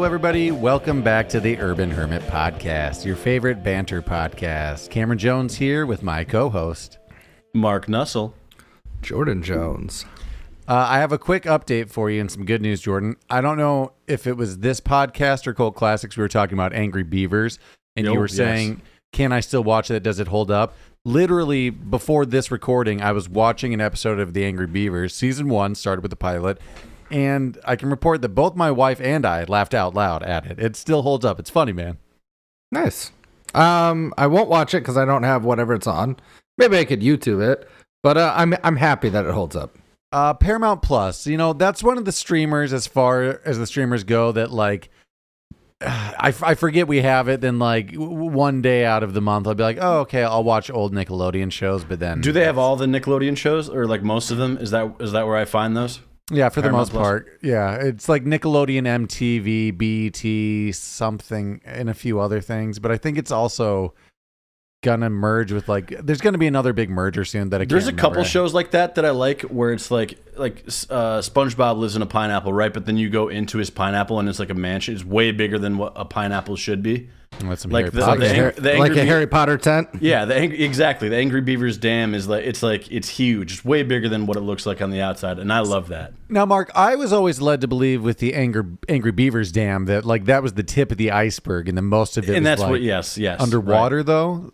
everybody. Welcome back to the Urban Hermit Podcast, your favorite banter podcast. Cameron Jones here with my co-host, Mark Nussle. Jordan Jones. I have a quick update for you and some good news, Jordan. I don't know if it was this podcast or Cult Classics. We were talking about Angry Beavers, and you were saying, can I still watch it? Does it hold up? Literally, before this recording, I was watching an episode of The Angry Beavers. Season 1 started with the pilot, and I can report that both my wife and I laughed out loud at it. It still holds up. It's funny, man. Nice. I won't watch it because I don't have whatever it's on. Maybe I could YouTube it, but I'm happy that it holds up. Paramount Plus, that's one of the streamers, as far as the streamers go, that like I forget we have it. Then like one day out of the month, I'll be like, oh, okay, I'll watch old Nickelodeon shows. But then, do they have all the Nickelodeon shows, or like most of them? Is that where I find those? Yeah, for Paramount the most part. Yeah, it's like Nickelodeon, MTV, BET, something, and a few other things. But I think it's also gonna merge with there's gonna be another big merger soon that There's a couple shows like that I like, where it's like SpongeBob lives in a pineapple, right? But then you go into his pineapple and it's like a mansion. It's way bigger than what a pineapple should be. That's some like a Harry Potter tent. Yeah, exactly. The Angry Beavers Dam is it's huge. It's way bigger than what it looks like on the outside, and I love that. Now, Mark, I was always led to believe with the Angry Beavers Dam that that was the tip of the iceberg, and then most of it and was that's what yes underwater right. Though.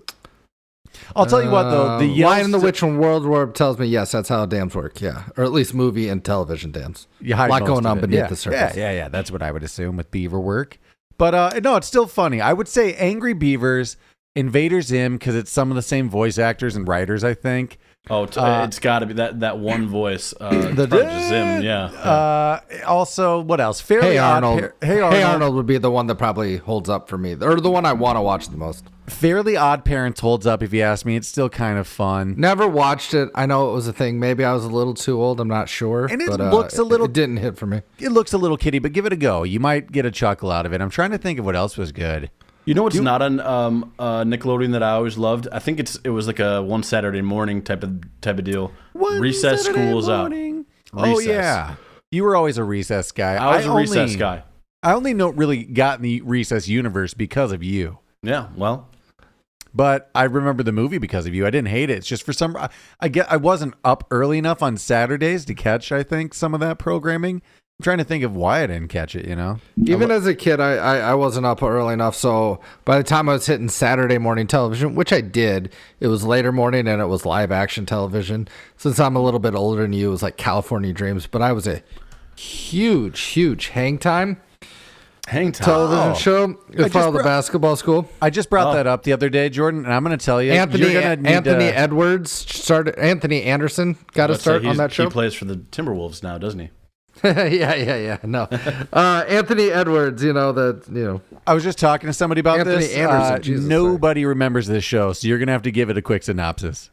I'll tell you what, though. The Lion and the Witch from World War tells me, yes, that's how dams work, yeah. Or at least movie and television dams. A lot going on beneath the surface. Yeah. That's what I would assume with beaver work. But no, it's still funny. I would say Angry Beavers, Invader Zim, because it's some of the same voice actors and writers, I think. Oh, it's got to be that one voice. The Zim, yeah. Also, what else? Fairly Arnold. Hey Arnold would be the one that probably holds up for me, or the one I want to watch the most. Fairly Odd Parents holds up, if you ask me. It's still kind of fun. Never watched it. I know it was a thing. Maybe I was a little too old. I'm not sure. And it looks a little... It didn't hit for me. It looks a little kiddie, but give it a go. You might get a chuckle out of it. I'm trying to think of what else was good. You know what's not on Nickelodeon that I always loved? I think it was like a one Saturday morning type of deal. Recess, school's out. Recess. Oh, yeah. You were always a Recess guy. I was a Recess guy. I only really got in the Recess universe because of you. Yeah, well... But I remember the movie because of you. I didn't hate it. It's just for some... I wasn't up early enough on Saturdays to catch, I think, some of that programming. I'm trying to think of why I didn't catch it, Even as a kid, I wasn't up early enough, so by the time I was hitting Saturday morning television, which I did, it was later morning and it was live action television. Since I'm a little bit older than you, it was like California Dreams, but I was a huge Hang Time television show. It followed the basketball school. I just brought that up the other day, Jordan, and I'm going to tell you. Anthony Anderson got to start on that show. He plays for the Timberwolves now, doesn't he? Yeah. No, Anthony Edwards. I was just talking to somebody about Anthony this. Anderson. Nobody remembers this show, so you're gonna have to give it a quick synopsis.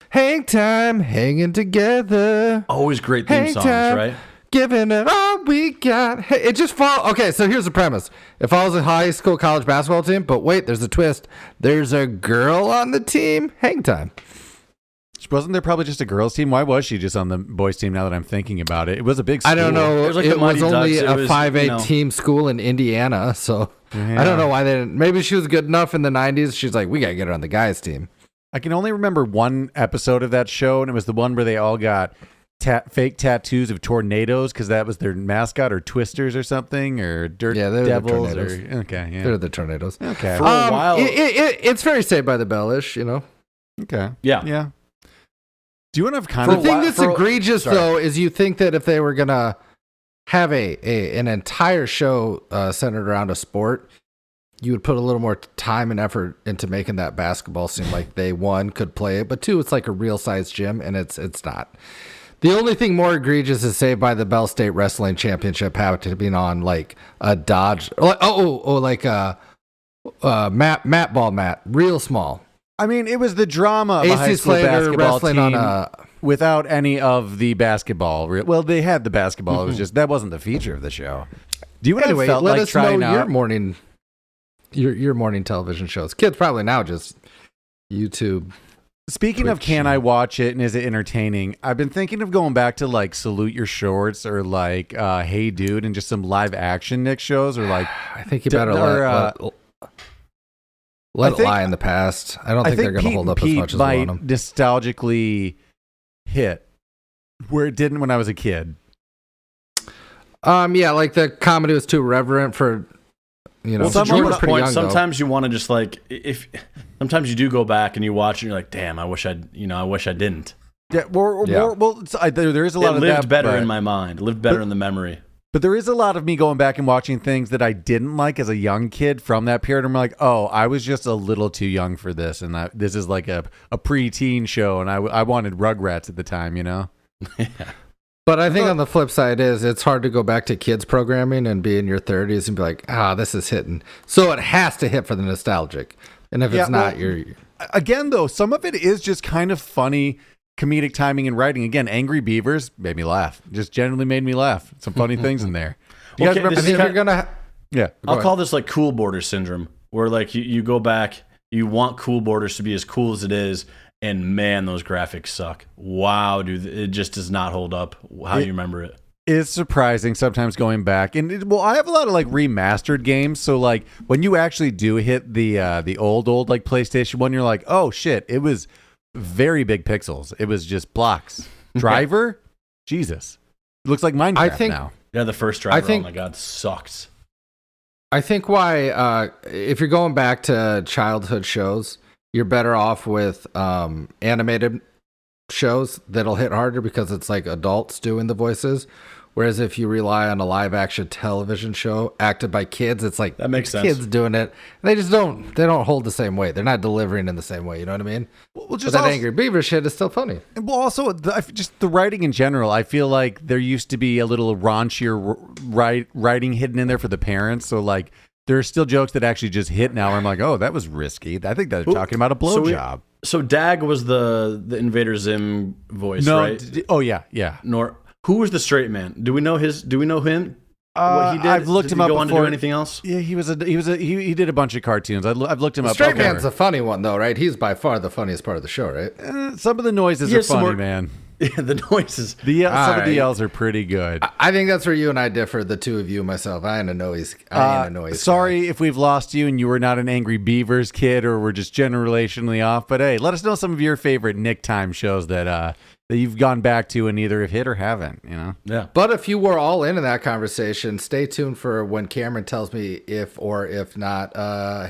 Hang time, hanging together. Always great theme songs, right? Giving it all we got. Hey, it just follows. Okay, so here's the premise. It follows a high school, college basketball team, but wait, there's a twist. There's a girl on the team. Hang time. Wasn't there probably just a girls' team? Why was she just on the boys' team now that I'm thinking about it? It was a big school. I don't know. It was only a 5A team team school in Indiana, so I don't know why they didn't. Maybe she was good enough in the 90s. She's like, we got to get her on the guys' team. I can only remember one episode of that show, and it was the one where they all got fake tattoos of tornadoes because that was their mascot, or Twisters or something, or Dirt Devils. They're the tornadoes. Okay. For a while. It's very Saved by the Bell-ish, Okay. Yeah. Do you want to have kind of... The thing that's egregious, though, is you think that if they were going to have an entire show centered around a sport, you would put a little more time and effort into making that basketball seem like they, one, could play it, but two, it's like a real-sized gym, and it's not. The only thing more egregious is Saved by the Bell State Wrestling Championship happening on, like, a Dodge... like a mat ball mat, real small. I mean, it was the drama of a high school basketball team without any of the basketball. Well, they had the basketball. It was just that wasn't the feature of the show. Do you anyway? Felt let like us know out? your morning television shows. Kids probably now just YouTube. Speaking of can I watch it and is it entertaining, I've been thinking of going back to like Salute Your Shorts or like Hey Dude and just some live action Nick shows or like I think you better let it lie in the past. I don't think they're going to hold up as much as we want them. Nostalgically hit where it didn't when I was a kid. Yeah, like the comedy was too reverent for, well, sometimes you want to just like sometimes you do go back and you watch and you're like, damn, I wish I didn't. Yeah, there is a lot of that. It lived better in my mind. It lived better in the memory. But there is a lot of me going back and watching things that I didn't like as a young kid from that period. I'm like, oh, I was just a little too young for this, and this is like a preteen show, and I wanted Rugrats at the time, Yeah. But I think on the flip side it's hard to go back to kids programming and be in your 30s and be like, this is hitting. So it has to hit for the nostalgic. And if it's not, you're... Again, though, some of it is just kind of funny comedic timing and writing. Again, Angry Beavers made me laugh. Just genuinely made me laugh. Some funny things in there. Do you guys remember? Yeah. I'll call this like Cool Border syndrome, where like you go back, you want Cool Borders to be as cool as it is, and man, those graphics suck. Wow, dude, it just does not hold up how you remember it. It's surprising sometimes going back, and I have a lot of like remastered games. So like when you actually do hit the old like PlayStation 1, you're like, oh shit, it was very big pixels. It was just blocks. Driver, Jesus, it looks like Minecraft now. Yeah, the first Driver. Oh my god, sucks. I think why if you're going back to childhood shows, you're better off with animated shows that'll hit harder because it's like adults doing the voices. Whereas if you rely on a live action television show acted by kids, it's like that makes sense. Kids doing it. They just don't hold the same way. They're not delivering in the same way. You know what I mean? Well, just that Angry Beaver shit is still funny. Well, also just the writing in general. I feel like there used to be a little raunchier writing hidden in there for the parents. So like there are still jokes that actually just hit now. Where I'm like, oh, that was risky. I think they're talking about a blowjob. So Dag was the Invader Zim voice, right? Yeah. Who was the straight man? Do we know him? What he did? I've looked him up. Did he go on to do before. anything else? Yeah, he did a bunch of cartoons. I've looked him up. Straight man's a funny one though, right? He's by far the funniest part of the show, right? Some of the noises are funny, man. Yeah, the noises. Some of the yells are pretty good. I think that's where you and I differ, the two of you, myself. I ain't a noise sorry guy. if we've lost you and you were not an Angry Beavers kid or we're just generationally off. But hey, let us know some of your favorite Nick Time shows that you've gone back to and either have hit or haven't, Yeah. But if you were all in that conversation, stay tuned for when Cameron tells me if or if not,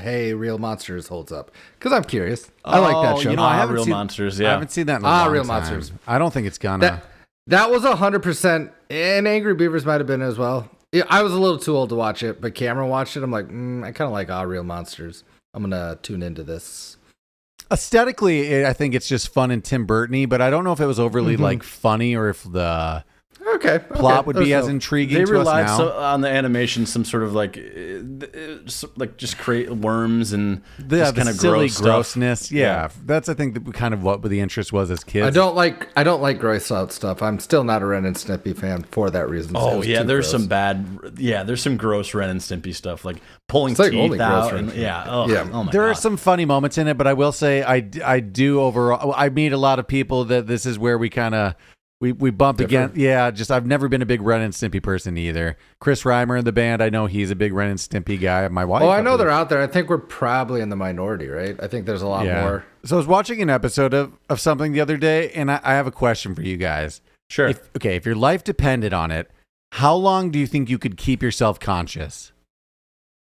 hey, Real Monsters holds up. Because I'm curious. I like that show. I haven't Real Monsters, yeah. I haven't seen that in a long Real time. Monsters. I don't think it's gonna. That was 100%, and Angry Beavers might have been as well. I was a little too old to watch it, but Cameron watched it. I'm like, I kind of like Real Monsters. I'm going to tune into this. Aesthetically, I think it's just fun and Tim Burton-y, but I don't know if it was overly like funny or if the plot would be as intriguing to us now. They relied on the animation, some sort of like just create worms and just kind of silly grossness. Yeah, that's I think kind of what the interest was as kids. I don't like gross out stuff. I'm still not a Ren and Stimpy fan for that reason. Oh yeah, there's some gross Ren and Stimpy stuff like pulling teeth out. Oh my there God. are some funny moments in it, but I will say I do overall. I meet a lot of people that this is where we kind of. We bump again. Yeah, just I've never been a big Ren and Stimpy person either. Chris Reimer in the band, I know he's a big Ren and Stimpy guy. My wife. Oh, I know they're out there. I think we're probably in the minority, right? I think there's a lot more. So I was watching an episode of something the other day, and I have a question for you guys. Sure. If your life depended on it, how long do you think you could keep yourself conscious?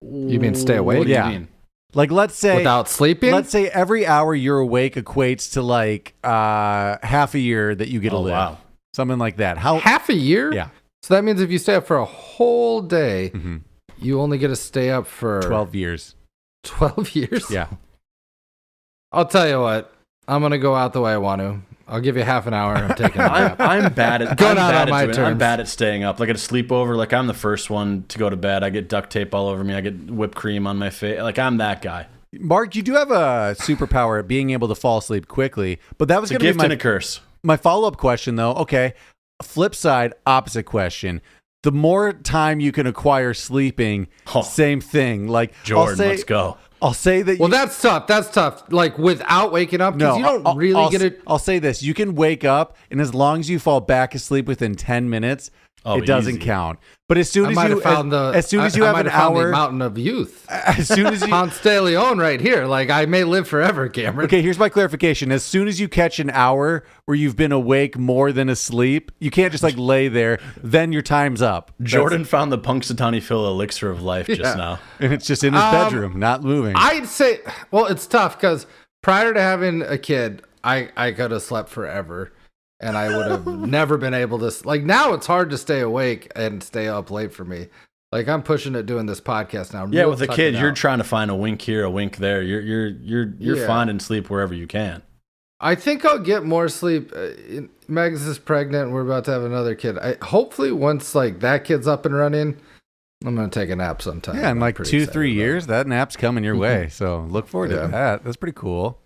You mean stay awake? What do you mean? Like, let's say without sleeping. Let's say every hour you're awake equates to like half a year that you get to live. Wow. Something like that. Half a year? Yeah. So that means if you stay up for a whole day, you only get to stay up for 12 years. 12 years? Yeah. I'll tell you what. I'm going to go out the way I want to. I'll give you half an hour. I'm taking a nap. I'm bad at going out on my terms. I'm bad at staying up. Like at a sleepover, like I'm the first one to go to bed. I get duct tape all over me. I get whipped cream on my face. Like I'm that guy. Mark, you do have a superpower at being able to fall asleep quickly, but that was going to be gift and a curse. My follow-up question, though, okay, flip side, opposite question. The more time you can acquire sleeping, same thing. Like Jordan, let's go. I'll say that. Well, that's tough. That's tough. Like without waking up, because you don't really get it. I'll say this: you can wake up, and as long as you fall back asleep within 10 minutes, it doesn't count. But as soon as you have an hour, the mountain of youth. As soon as you Ponce de Leon right here, like I may live forever, Cameron. Okay, here's my clarification: as soon as you catch an hour where you've been awake more than asleep, you can't just like lay there. Then your time's up. Jordan found the Punxsutawney Phil elixir of life just now, and it's just in his bedroom, not moving. I'd say, well, it's tough because prior to having a kid, I could have slept forever. And I would have never been able to, like, now it's hard to stay awake and stay up late for me. Like, I'm pushing it doing this podcast now. Yeah, with a kid, you're trying to find a wink here, a wink there. You're finding sleep wherever you can. I think I'll get more sleep. Megs is pregnant. And we're about to have another kid. Hopefully, once like that kid's up and running, I'm gonna take a nap sometime. Yeah, in like 2-3 years, that nap's coming your way. So look forward to that. That's pretty cool.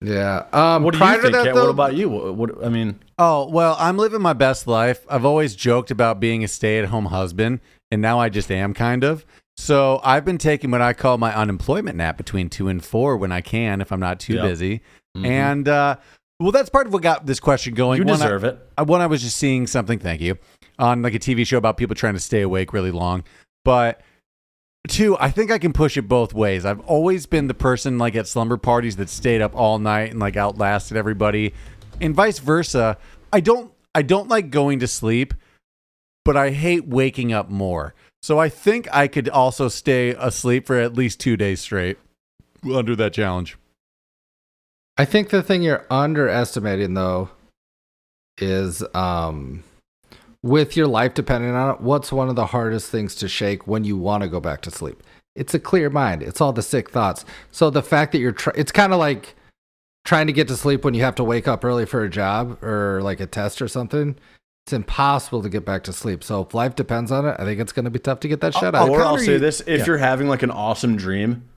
Yeah. What do you think? What about you? What I mean? Oh, well, I'm living my best life. I've always joked about being a stay-at-home husband, and now I just am kind of. So I've been taking what I call my unemployment nap between 2 and 4 when I can, if I'm not too busy. Mm-hmm. And well, that's part of what got this question going. You deserve it. One, I was just seeing something. Thank you, on like a TV show about people trying to stay awake really long, but. 2, I think I can push it both ways. I've always been the person like at slumber parties that stayed up all night and like outlasted everybody, and vice versa. I don't like going to sleep, but I hate waking up more. So I think I could also stay asleep for at least 2 days straight under that challenge. I think the thing you're underestimating though is with your life depending on it, what's one of the hardest things to shake when you want to go back to sleep? It's a clear mind. It's all the sick thoughts. So the fact that it's kind of like trying to get to sleep when you have to wake up early for a job or like a test or something. It's impossible to get back to sleep. So if life depends on it, I think it's going to be tough to get that shut out. Or I'll say this: if you're having like an awesome dream,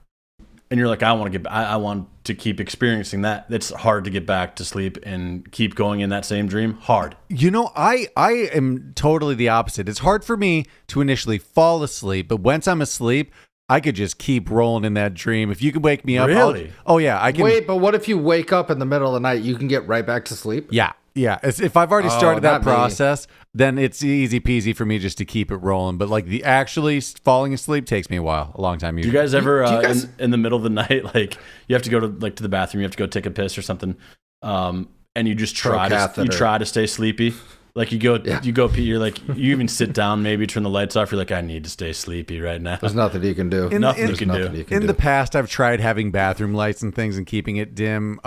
and you're like, I want to keep experiencing that. It's hard to get back to sleep and keep going in that same dream. Hard. You know, I am totally the opposite. It's hard for me to initially fall asleep, but once I'm asleep, I could just keep rolling in that dream. If you could wake me up, really? I can. Wait, but what if you wake up in the middle of the night? You can get right back to sleep. Yeah. If I've already started that process, then it's easy peasy for me just to keep it rolling. But like the actually falling asleep takes me a long time. Usually. Do you guys ever in the middle of the night, like you have to go to the bathroom, you have to go take a piss or something, and you just try to stay sleepy? Like you go pee, you're like, you even sit down, maybe turn the lights off. You're like, I need to stay sleepy right now. There's nothing you can do. In the past, I've tried having bathroom lights and things and keeping it dim.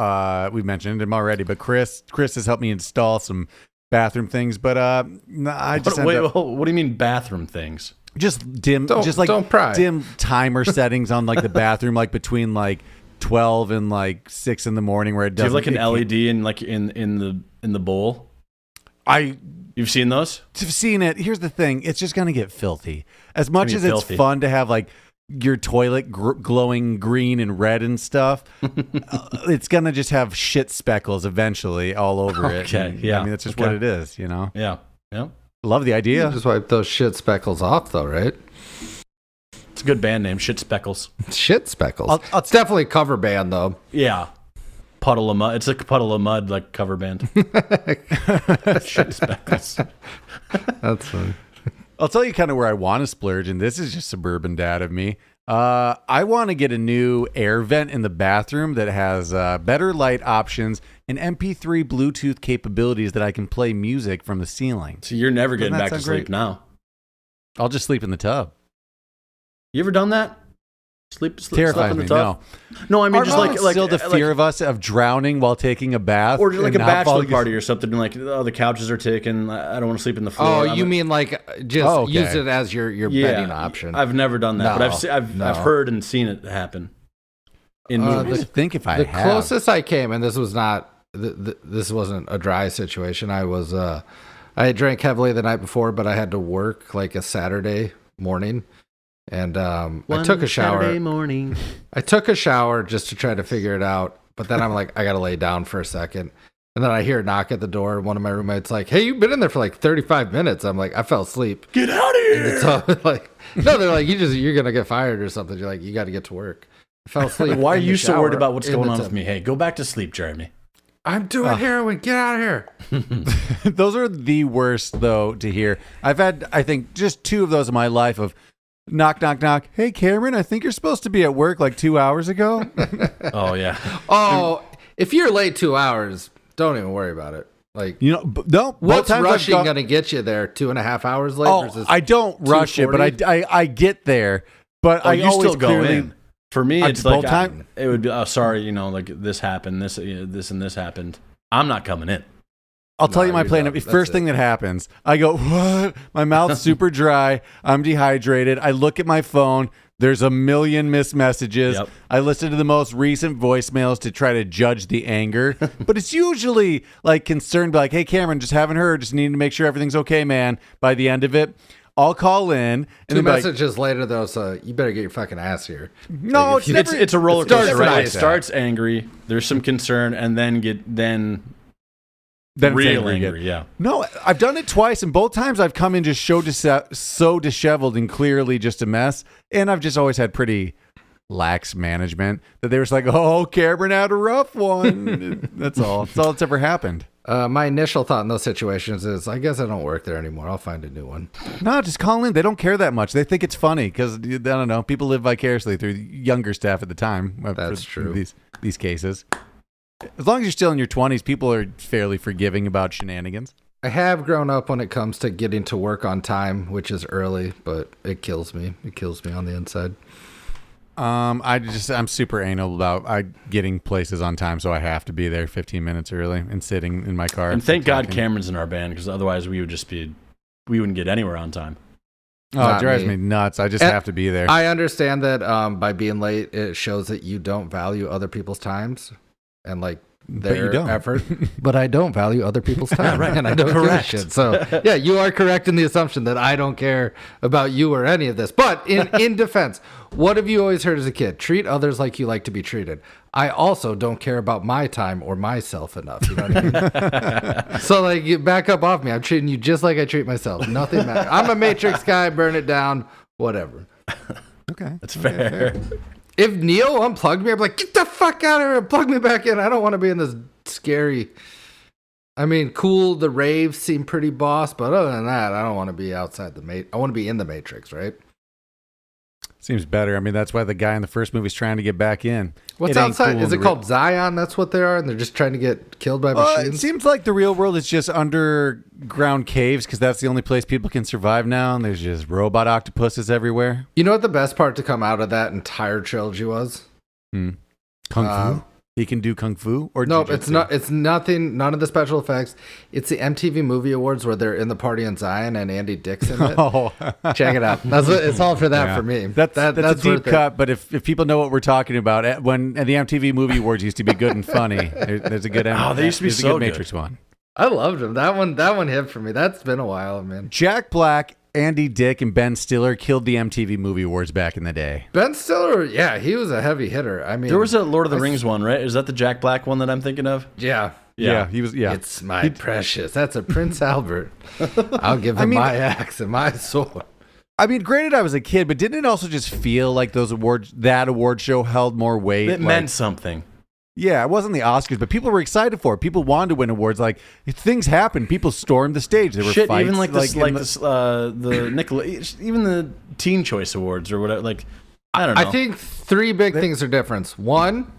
We've mentioned him already, but Chris has helped me install some bathroom things. But I just what do you mean bathroom things? Just dim, dim timer settings on like the bathroom, like between like 12 and like 6 in the morning, where it doesn't. Do you have like an LED in like in the bowl? You've seen those? I've seen it. Here's the thing. It's just going to get filthy. As much as it's fun to have like your toilet glowing green and red and stuff, it's going to just have shit speckles eventually all over it. Okay. And, yeah. I mean, that's just what it is, you know? Yeah. Yeah. Love the idea. You just wipe those shit speckles off though, right? It's a good band name, Shit Speckles. Shit Speckles. It's definitely a cover band though. Yeah. Puddle of mud. It's like a puddle of mud, like cover band. Shit Speckles. That's funny. I'll tell you kind of where I want to splurge, and this is just suburban dad of me. I want to get a new air vent in the bathroom that has better light options and MP3 Bluetooth capabilities that I can play music from the ceiling. So you're never getting back to sleep now. I'll just sleep in the tub. You ever done that? Sleep terrifies in the me. tub? No, I mean just like still the fear of us of drowning while taking a bath, or just like a bachelor party or something. And like, the couches are taken. I don't want to sleep in the floor. Oh, you mean like just use it as your bedding option? I've never done that, but I've heard and seen it happen in movies. I think if I the closest I came, and this was not this wasn't a dry situation. I had drank heavily the night before, but I had to work like a Saturday morning. And I took a shower. Saturday morning. I took a shower just to try to figure it out. But then I'm like, I got to lay down for a second. And then I hear a knock at the door. One of my roommates like, hey, you've been in there for like 35 minutes. I'm like, I fell asleep. Get out of here. So, like, no, they're like, you're going to get fired or something. You're like, you got to get to work. I fell asleep. Why are in the you so worried shower about what's in going the on tub. with me? Hey, go back to sleep, Jeremy. I'm doing heroin. Get out of here. Those are the worst, though, to hear. I've had, I think, just 2 of those in my life of knock, knock, knock. Hey, Cameron, I think you're supposed to be at work like 2 hours ago. Oh, yeah. Oh, if you're late 2 hours, don't even worry about it. Like, You know, no. what's both times I've rushing gone- going to get you there 2.5 hours late? Oh, versus I don't rush it, but 2:40? I get there. But I You always still go clearly, in. For me, I it's both like time- it would be. Oh, sorry, like this happened, this and this happened. I'm not coming in. I'll tell No, you my you're plan. done. First That's thing that happens, I go, what? My mouth's super dry. I'm dehydrated. I look at my phone. There's a million missed messages. Yep. I listen to the most recent voicemails to try to judge the anger. But it's usually like concerned, like, hey, Cameron, just haven't heard. Just needing to make sure everything's okay, man. By the end of it, I'll call in. And 2 then be like, messages later, though, so you better get your fucking ass here. no, Like, if it's you- never. It's a roller starts coaster, right? like It that. starts angry. There's some concern, and then Then it's real angry angry. again. Yeah. No, I've done it twice, and both times I've come in just so disheveled and clearly just a mess. And I've just always had pretty lax management that they were just like, "Oh, Cameron had a rough one." That's all. That's all that's ever happened. My initial thought in those situations is, I guess I don't work there anymore. I'll find a new one. No, just call in. They don't care that much. They think it's funny because I don't know. People live vicariously through younger staff at the time. That's for true. These cases. As long as you're still in your 20s, people are fairly forgiving about shenanigans. I have grown up when it comes to getting to work on time, which is early, but it kills me. It kills me on the inside. I'm super anal about getting places on time, so I have to be there 15 minutes early and sitting in my car. And thank God talking. Cameron's in our band, because otherwise we wouldn't get anywhere on time. Oh, Not it drives me. me nuts. I just And have to be there. I understand that by being late, it shows that you don't value other people's times and like But you their don't. effort. But I don't value other people's time, Right. and I don't Correct. give a shit. So yeah, you are correct in the assumption that I don't care about you or any of this. But in defense, what have you always heard as a kid? Treat others like you like to be treated. I also don't care about my time or myself enough. You know what I mean? So like, you back up off me. I'm treating you just like I treat myself. Nothing matters. I'm a Matrix guy. Burn it down. Whatever. Okay. That's fair. If Neo unplugged me, I'm like, get the fuck out of here and plug me back in. I don't want to be in this scary. I mean, cool. The raves seem pretty boss, but other than that, I don't want to be outside the I want to be in the Matrix, right? Seems better. I mean, that's why the guy in the first movie is trying to get back in. What's It ain't outside? cool Is in it the called Zion? That's what they are, and they're just trying to get killed by It machines. seems like the real world is just underground caves because that's the only place people can survive now, and there's just robot octopuses everywhere. You know what the best part to come out of that entire trilogy was? Kung Fu? He can do Kung Fu? Or Nope, jujitsu? it's not. It's nothing. None of the special effects. It's the MTV Movie Awards where they're in the party in Zion and Andy Dick's in it. Oh. Check it out. That's what, it's all for that Yeah. for me. That's a deep worth it. cut, but if people know what we're talking about, when the MTV Movie Awards used to be good and funny, there's a good they used to be there's a so good good. Matrix one. I loved him. That one hit for me. That's been a while, man. Jack Black, Andy Dick, and Ben Stiller killed the MTV Movie Awards back in the day. Ben Stiller, yeah, he was a heavy hitter. I mean, There was a Lord of the Rings one, right? Is that the Jack Black one that I'm thinking of? yeah. Yeah, he was. Yeah, It's my precious. That's a Prince Albert. I'll give him my axe and my sword. I mean, granted, I was a kid, but didn't it also just feel like that award show held more weight? It meant something. Yeah, it wasn't the Oscars, but people were excited for it. People wanted to win awards. Like things happened. People stormed the stage. There were Shit, fights. even like this, in the Nicola, even the Teen Choice Awards or whatever. Like, I don't know. I think three big things are different. One,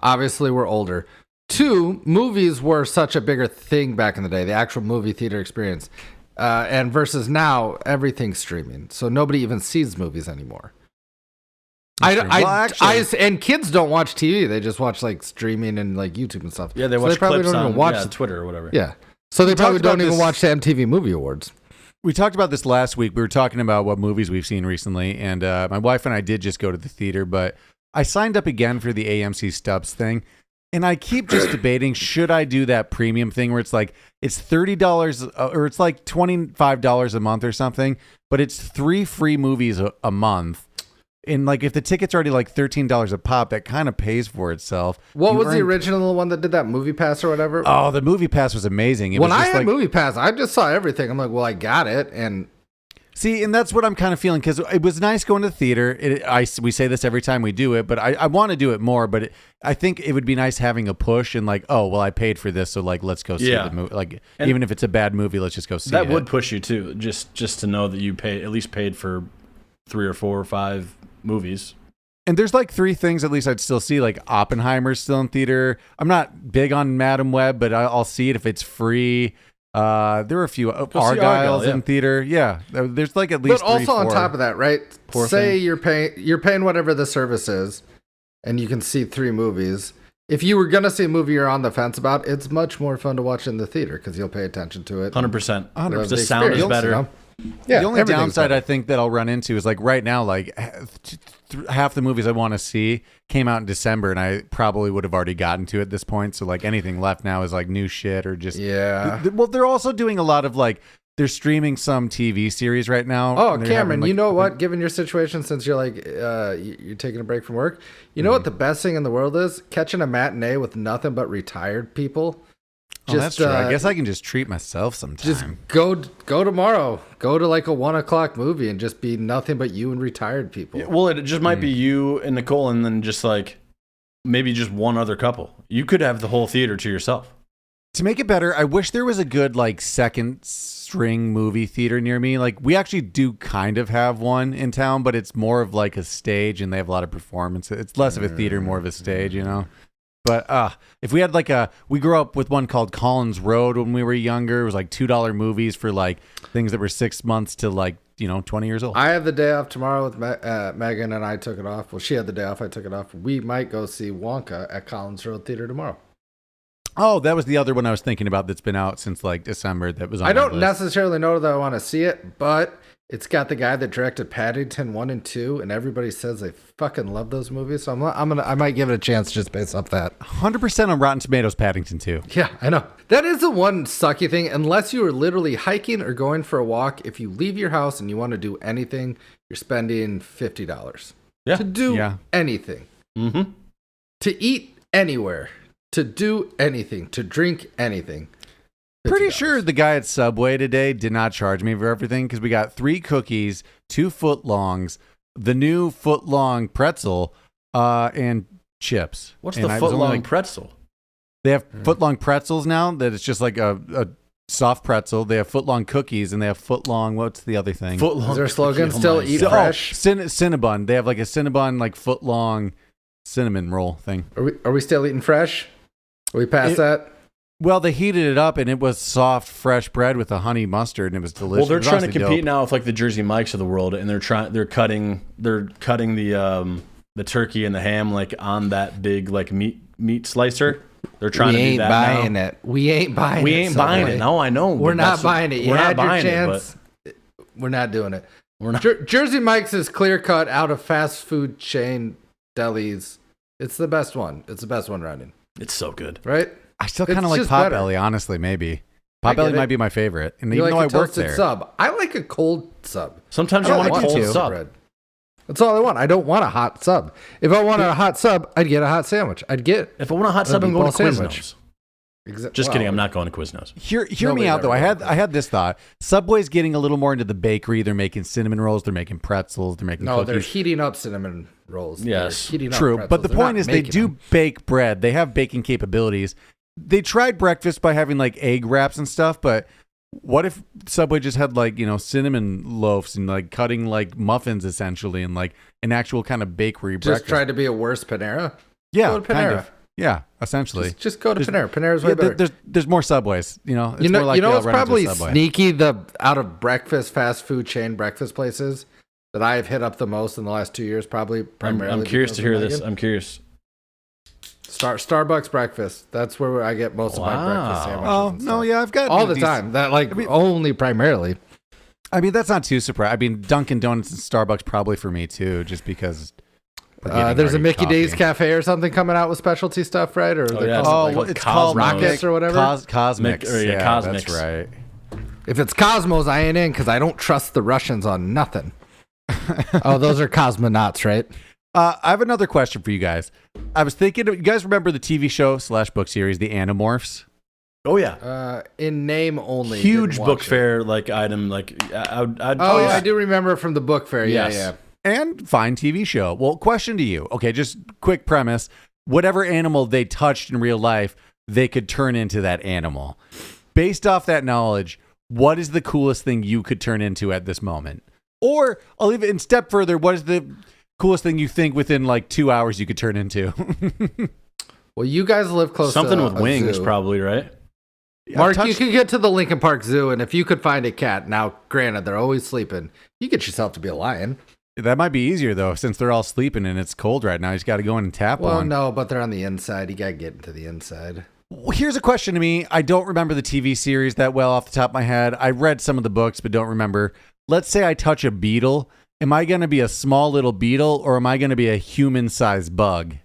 obviously we're older. Two, movies were such a bigger thing back in the day, the actual movie theater experience. And versus now, everything's streaming. So nobody even sees movies anymore. And kids don't watch TV. They just watch like streaming and like YouTube and stuff. Yeah, they So watch probably clips don't on even watch Twitter or whatever. Yeah. So they probably talked about don't even this- watch the MTV Movie Awards. We talked about this last week. We were talking about what movies we've seen recently, and my wife and I did just go to the theater, but I signed up again for the AMC Stubs thing, and I keep just debating, should I do that premium thing where it's like, it's $30 or it's like $25 a month or something, but it's 3 free movies a month. And like, if the ticket's already like $13 a pop, that kind of pays for itself. What You was the earn- original one that did that Movie Pass or whatever? Oh, the Movie Pass was amazing. It when was I just had like, Movie Pass, I just saw everything. I'm like, well, I got it. And See, and that's what I'm kind of feeling, because it was nice going to the theater. We say this every time we do it, but I want to do it more. But I think it would be nice having a push and like, oh, well, I paid for this, so like, let's go see the movie. Like, and even if it's a bad movie, let's just go see it. That would push you too, just to know that you at least paid for 3 or 4 or 5 movies. And there's like 3 things at least I'd still see. Like Oppenheimer's still in theater. I'm not big on Madam Web, but I'll see it if it's free. There are a few Argyle's in theater. Yeah, there's like at least. But also 3, 4. on top of that, right? Say you're paying whatever the service is, and you can see 3 movies. If you were gonna see a movie you're on the fence about, it's much more fun to watch in the theater because you'll pay attention to it. 100%. 100%. The sound is better. You know? Yeah, the only downside I think that I'll run into is like right now, like half the movies I want to see came out in December, and I probably would have already gotten to at this point. So like anything left now is like new shit or just Well, they're also doing a lot of like they're streaming some TV series right now. Oh, Cameron, you know what? Given your situation, since you're like you're taking a break from work, you know what the best thing in the world is? Catching a matinee with nothing but retired people. That's true. I guess I can just treat myself sometime. Just go tomorrow. Go to like a 1:00 movie and just be nothing but you and retired people. Yeah, well, it just might be you and Nicole, and then just like maybe just one other couple. You could have the whole theater to yourself. To make it better, I wish there was a good like second string movie theater near me. Like we actually do kind of have one in town, but it's more of like a stage, and they have a lot of performances. It's less of a theater, more of a stage, you know. But if we had like we grew up with one called Collins Road when we were younger. It was like $2 movies for like things that were 6 months to like, 20 years old. I have the day off tomorrow with Megan, and I took it off. Well, she had the day off. I took it off. We might go see Wonka at Collins Road Theater tomorrow. Oh, that was the other one I was thinking about that's been out since like December. That was on I don't necessarily know that I want to see it, but it's got the guy that directed Paddington 1 and 2, and everybody says they fucking love those movies. So I might give it a chance just based off that. 100% on Rotten Tomatoes, Paddington 2. Yeah, I know. That is the one sucky thing. Unless you are literally hiking or going for a walk, if you leave your house and you want to do anything, you're spending $50 to do anything. Mm-hmm. To eat anywhere, to do anything, to drink anything. Pretty sure the guy at Subway today did not charge me for everything because we got 3 cookies, 2 footlongs, the new footlong pretzel, and chips. What's the footlong pretzel? They have footlong pretzels now that it's just like a soft pretzel. They have footlong cookies, and they have footlong. What's the other thing? Footlong. Is their slogan still eat fresh? Cinnabon. They have like a Cinnabon like footlong cinnamon roll thing. Are we still eating fresh? Are we past that? Well, they heated it up, and it was soft, fresh bread with a honey mustard, and it was delicious. Well, they're trying to compete now with like the Jersey Mikes of the world, and they're cutting the turkey and the ham like on that big like meat slicer. They're trying to do that now. We ain't buying it. We ain't buying it. No, I know. We're not buying it. You had your chance. We're not doing it. We're not. Jersey Mike's is clear cut out of fast food chain delis. It's the best one. It's the best one running. It's so good, right? I still kind of like Potbelly, honestly, maybe. Potbelly might be my favorite. And even though I work there. Sub. I like a cold sub. Sometimes you want a cold sub. Bread. That's all I want. I don't want a hot sub. If I wanted a hot sub, I'd get a hot sandwich. If I want a hot sub, I'm going to Quiznos. Just kidding. I'm not going to Quiznos. Hear me out, though. I had this thought. Subway's getting a little more into the bakery. They're making cinnamon rolls. They're making pretzels. They're making cookies. They're heating up cinnamon rolls. Yes. True. But the point is they do bake bread. They have baking capabilities. They tried breakfast by having like egg wraps and stuff, but what if Subway just had like, cinnamon loaves and like cutting like muffins essentially and like an actual kind of bakery breakfast? Just tried to be a worse Panera? Yeah, go to Panera. Kind of. Yeah, essentially. Just go to Panera. Panera's way better. There's more Subways. It's more like it's probably sneaky out of breakfast fast food chain breakfast places that I have hit up the most in the last 2 years. Probably primarily. I'm curious to hear this. I'm curious. Starbucks breakfast. That's where I get most of my breakfast sandwiches. Oh no, yeah, I've got all the time. That only primarily. I mean, that's not too surprising. I mean, Dunkin' Donuts and Starbucks probably for me too, just because. There's a Mickey D's Cafe or something coming out with specialty stuff, right? Or it's called Rockets or whatever. Cosmics. Cosmics. That's right. If it's Cosmos, I ain't in because I don't trust the Russians on nothing. Those are cosmonauts, right? I have another question for you guys. I was thinking, you guys remember the TV show / book series, The Animorphs? Oh yeah, in name only. Huge book fair like item. Like I do remember from the book fair. Yes. Yeah. And fine TV show. Well, question to you. Okay, just quick premise. Whatever animal they touched in real life, they could turn into that animal. Based off that knowledge, what is the coolest thing you could turn into at this moment? Or I'll leave it in step further. What is the coolest thing you think within like 2 hours you could turn into? Well, you guys live close something to with wings, zoo. probably, right? Mark, you could get to the Lincoln Park Zoo, and if you could find a cat, now granted, they're always sleeping, you get yourself to be a lion. That might be easier, though, since they're all sleeping and it's cold right now. You just got to go in and tap one. Well, no, but they're on the inside. You got to get into the inside. Well, here's a question to me. I don't remember the TV series that well off the top of my head. I read some of the books, but don't remember. Let's say I touch a beetle. Am I going to be a small little beetle, or am I going to be a human-sized bug?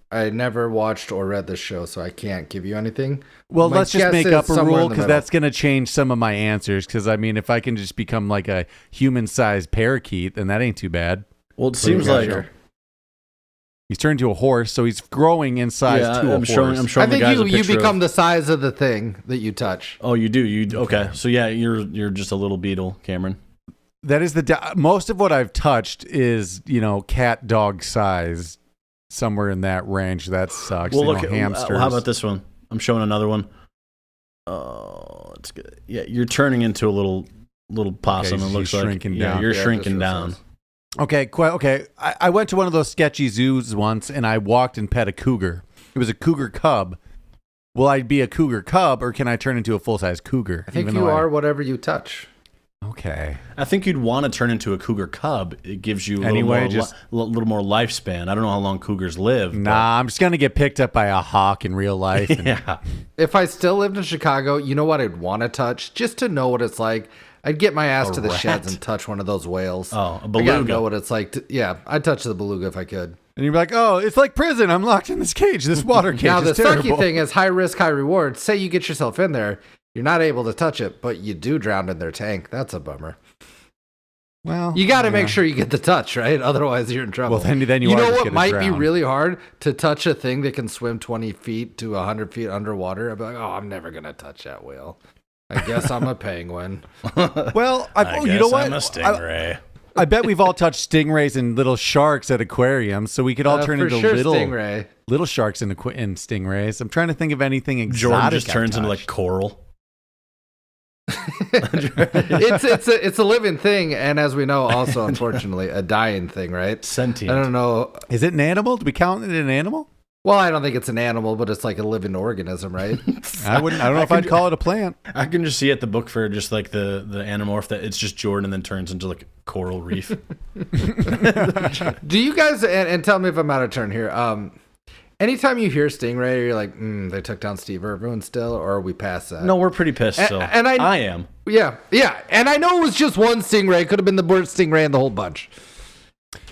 I never watched or read this show, so I can't give you anything. Well, let's just make up a rule, because that's going to change some of my answers. Because, I mean, if I can just become like a human-sized parakeet, then that ain't too bad. Well, it seems like he's turned to a horse, so he's growing in size to a horse. I'm showing I think you become the size of the thing that you touch. Oh, you do? Okay. So, yeah, you're just a little beetle, Cameron. That is most of what I've touched is, cat, dog size. Somewhere in that range. That sucks. Well, look, hamsters. how about this one? I'm showing another one. Oh, it's good. Yeah, you're turning into a little possum. Okay, it looks shrinking like down. you're shrinking down. Okay. I went to one of those sketchy zoos once, and I walked and pet a cougar. It was a cougar cub. Will I be a cougar cub, or can I turn into a full-size cougar? I think you are whatever you touch. Okay. I think you'd want to turn into a cougar cub. It gives you a little more lifespan. I don't know how long cougars live. Nah, I'm just going to get picked up by a hawk in real life. Yeah. If I still lived in Chicago, you know what I'd want to touch? Just to know what it's like. I'd get my ass to the sheds and touch one of those whales. Oh, a beluga. I gotta know what it's like. I'd touch the beluga if I could. And you'd be like, oh, it's like prison. I'm locked in this cage. This water cage now, is the terrible. sucky thing is high risk, high reward. Say you get yourself in there. You're not able to touch it, but you do drown in their tank. That's a bummer. Well, you got to make sure you get the touch, right? Otherwise, you're in trouble. Well, then you know what might be really hard? To touch a thing that can swim 20 feet to 100 feet underwater. I'd be like, oh, I'm never going to touch that whale. I guess I'm a penguin. Well, you know what? I'm a stingray. I bet we've all touched stingrays and little sharks at aquariums, so we could all turn into little sharks in stingrays. I'm trying to think of anything exotic. Jordan just turns into like coral. It's a living thing, and as we know, also unfortunately a dying thing, right? Sentient. I don't know. Is it an animal? Do we count it an animal? Well, I don't think it's an animal, but it's like a living organism, right? I don't know if I'd call it a plant. I can just see at the book fair, just like the Animorph, that it's just Jordan and then turns into like a coral reef. Do you guys, and tell me if I'm out of turn here, anytime you hear Stingray, you're like, they took down Steve Irwin still, or are we past that? No, we're pretty pissed still. And I am. Yeah. And I know it was just one Stingray. It could have been the worst Stingray in the whole bunch.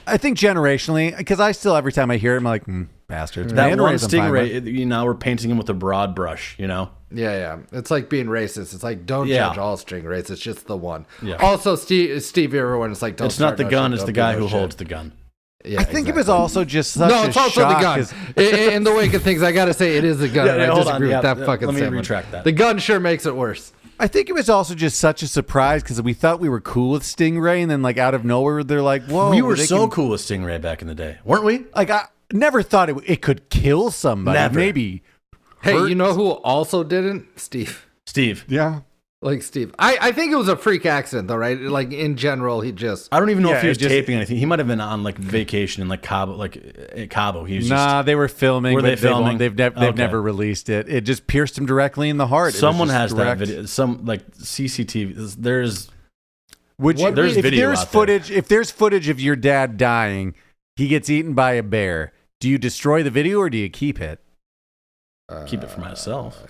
I think generationally, because I still, every time I hear it, I'm like, bastards. That one Stingray, we're painting him with a broad brush, Yeah. It's like being racist. It's like, don't judge all Stingrays. It's just the one. Yeah. Also, Steve Irwin, it's like, don't It's not the gun, it's the guy who holds the gun. Yeah, I think it was also just such a shock. Also the gun. In the wake of things, I got to say, it is the gun. I disagree with that fucking statement. Let me retract that. The gun sure makes it worse. I think it was also just such a surprise because we thought we were cool with Stingray, and then like out of nowhere, they're like, whoa. We were so cool with Stingray back in the day, weren't we? Like, I never thought it could kill somebody. Never. Maybe. Hey, you know who also didn't? Steve. Yeah. Like Steve. I think it was a freak accident though, right? Like in general, he just... I don't even know if he was taping anything. He might have been on like vacation in like Cabo, He was they were filming. Were they filming? They've never released it. It just pierced him directly in the heart. Someone has that video. Some like CCTV. There's video out footage. There. If there's footage of your dad dying, he gets eaten by a bear. Do you destroy the video or do you keep it? Keep it for myself.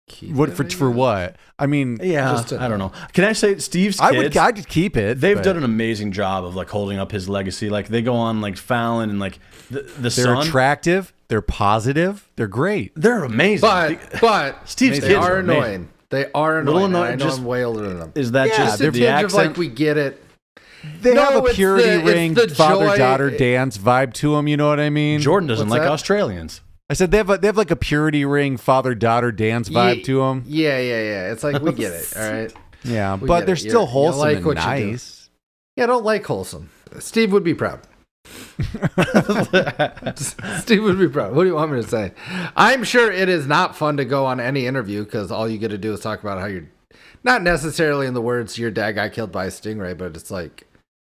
For what? I mean, I don't know. Can I say Steve's kids? I'd keep it. They've done an amazing job of like holding up his legacy. Like they go on like Fallon and like the They're attractive. They're positive. They're great. They're amazing. But Steve's kids are annoying. They are annoying. Little annoying. I know I'm way older than them. Is that just a the accent? Of like we get it. They have a purity ring, father-daughter dance vibe to them. You know what I mean? Jordan doesn't like Australians. I said they have like a purity ring father-daughter dance vibe to them. Yeah. It's like, we get it, all right? Yeah, but they're still wholesome and nice. Yeah, I don't like wholesome. Steve would be proud. Steve would be proud. What do you want me to say? I'm sure it is not fun to go on any interview because all you get to do is talk about how you're not necessarily in the words your dad got killed by a stingray, but it's like,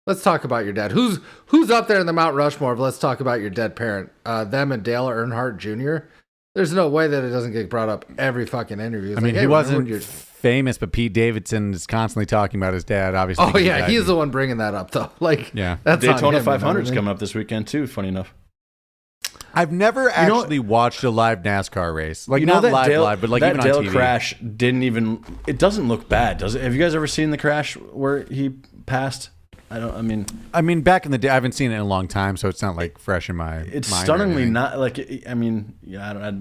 let's talk about your dad. Who's up there in the Mount Rushmore of let's talk about your dead parent? Them and Dale Earnhardt Jr. There's no way that it doesn't get brought up every fucking interview. It's I mean, he wasn't famous, but Pete Davidson is constantly talking about his dad, obviously. Oh, yeah, he's the one bringing that up, though. Like, yeah. That's Daytona 500 is coming up this weekend, too, funny enough. I've never actually watched a live NASCAR race. Like, not live, but like that even Dale on TV. crash didn't even... It doesn't look bad, does it? Have you guys ever seen the crash where he passed? I mean, back in the day, I haven't seen it in a long time, so it's not like fresh in my It's mind stunningly not... Like, I mean, yeah,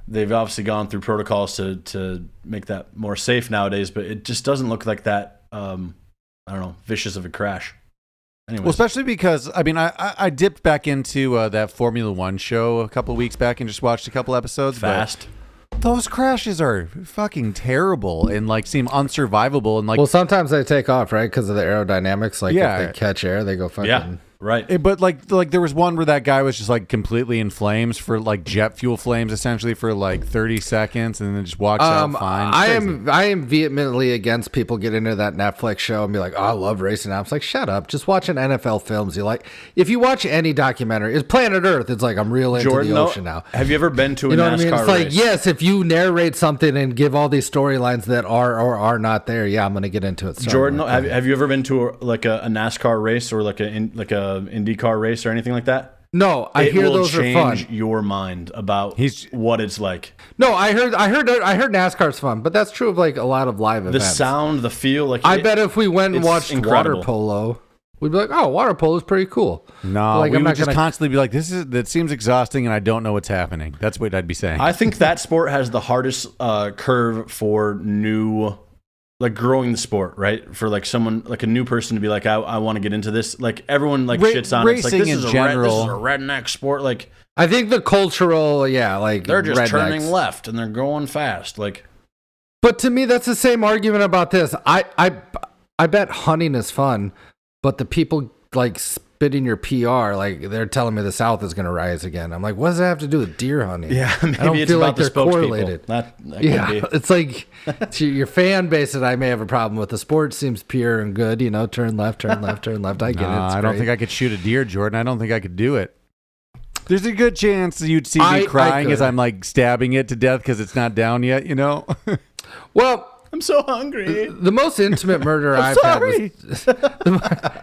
they've obviously gone through protocols to make that more safe nowadays, but it just doesn't look like that, I don't know, vicious of a crash. Anyways. Well, especially because, I mean, I dipped back into that Formula One show a couple of weeks back and just watched a couple episodes. Fast. Those crashes are fucking terrible and like seem unsurvivable. And like, well, sometimes they take off, right? Because of the aerodynamics. Like, if they catch air, they go fucking... Yeah. Right. But like there was one where that guy was just like completely in flames for like jet fuel flames essentially for like 30 seconds and then just walks out fine. I am vehemently against people getting into that Netflix show and be like, oh, I love racing. I'm like, shut up. Just watching NFL films. You like, if you watch any documentary, it's Planet Earth. It's like, I'm real into the ocean now. Have you ever been to a NASCAR race? It's like, yes, if you narrate something and give all these storylines that are or are not there, yeah, I'm going to get into it. Jordan, have you ever been to a NASCAR race or like a IndyCar race or anything like that? No, I hear those are fun. It will change your mind about what it's like. No, I heard NASCAR's fun, but that's true of like a lot of live events. The sound, the feel, like I bet if we went and watched water polo, we'd be like, "Oh, water polo is pretty cool." No, like, we would just constantly be like, that seems exhausting, and I don't know what's happening." That's what I'd be saying. I think that sport has the hardest curve for new. Like growing the sport, right? For like someone, like a new person to be like, I want to get into this. Like everyone like shits on it. It's like, this is a redneck sport. Like I think the cultural, like they're just rednecks. turning left and they're going fast. Like, but to me, that's the same argument about this. I bet hunting is fun, but the people like spitting your PR, like they're telling me the South is going to rise again. I'm like, what does that have to do with deer hunting? Yeah, maybe I don't it's feel about like the they're correlated. That yeah, could be. It's like your fan base that I may have a problem with. The sport seems pure and good, turn left, turn left, turn left. I get it. I don't think I could shoot a deer, Jordan. I don't think I could do it. There's a good chance you'd see me crying as I'm like stabbing it to death because it's not down yet, Well, I'm so hungry. The most intimate murder I've had was...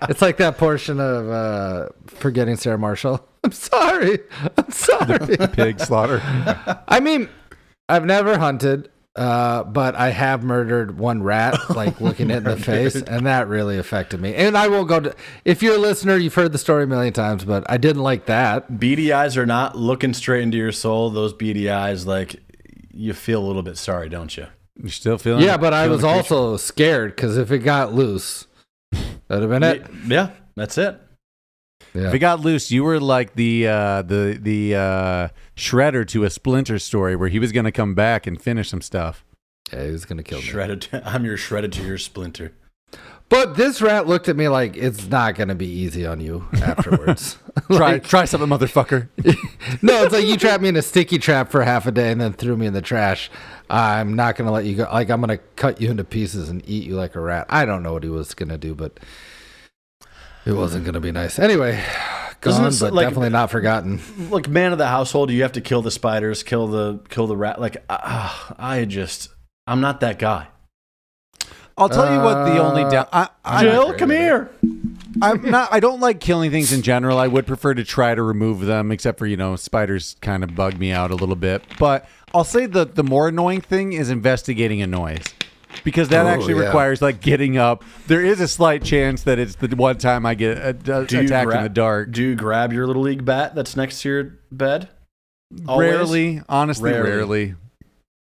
it's like that portion of Forgetting Sarah Marshall. I'm sorry. Pig slaughter. I mean, I've never hunted, but I have murdered one rat, like looking it in the face, and that really affected me. And I won't go to... If you're a listener, you've heard the story a million times, but I didn't like that. Beady eyes are not looking straight into your soul. Those beady eyes, like, you feel a little bit sorry, don't you? You're still feeling Yeah, but I was also scared because if it got loose, that'd have been it. Yeah, that's it. Yeah. If it got loose, you were like the Shredder to a Splinter story where he was going to come back and finish some stuff. Yeah, he was going to kill me. I'm your Shredded to your Splinter. But this rat looked at me like, it's not going to be easy on you afterwards. Try something, motherfucker. No, it's like you trapped me in a sticky trap for half a day and then threw me in the trash. I'm not going to let you go. Like, I'm going to cut you into pieces and eat you like a rat. I don't know what he was going to do, but it wasn't going to be nice. Anyway, gone, but like, definitely not forgotten. Like, man of the household, you have to kill the spiders, kill the rat. Like, I'm not that guy. I'll tell you what the only Jill, come here. I don't like killing things in general. I would prefer to try to remove them, except for, spiders kind of bug me out a little bit. But I'll say the more annoying thing is investigating a noise. Because that requires like getting up. There is a slight chance that it's the one time I get attacked in the dark. Do you grab your Little League bat that's next to your bed? Always? Rarely. Honestly, rarely.